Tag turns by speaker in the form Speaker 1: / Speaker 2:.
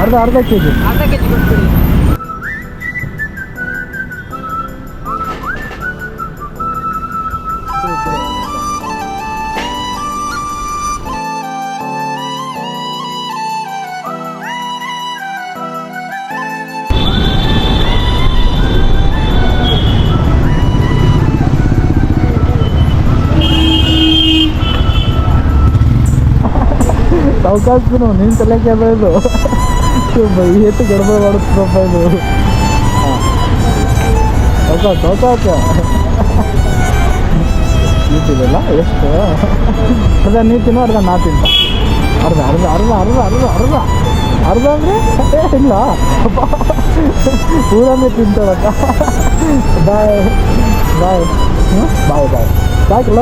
Speaker 1: ಅರ್ಧ K G
Speaker 2: ಕೊಡ್ತೀರಿ.
Speaker 1: ಸಾವುಕಾಸನು ನೀನು ತಲೆಗೆ ಅದ ಇದು ಎಷ್ಟು ಗಡಬಡ ಮಾಡುತ್ತಪ್ಪ ಇದು. ಸಾವುಕಾಸ ನೀತಿದೆಲ್ಲ ಎಷ್ಟು ಅರ್ಧ ನೀ ತಿನ್ನೋ ಅರ್ಧ ನಾ ತಿಂತ ಅರ್ಧ ಅರ್ಧ ಅರ್ಧ ಅರ್ಧ ಅರ್ಧ ಅರ್ಧ ಅರ್ಧ ಅಂದರೆ ಇಲ್ಲ ಪೂರನೇ ತಿಂತಾಳಕ್ಕ. ಬಾಯ್ ಬಾಯ್ ಬಾಯ್ ಬಾಯ್ ಸಾಕಲ್ಲ.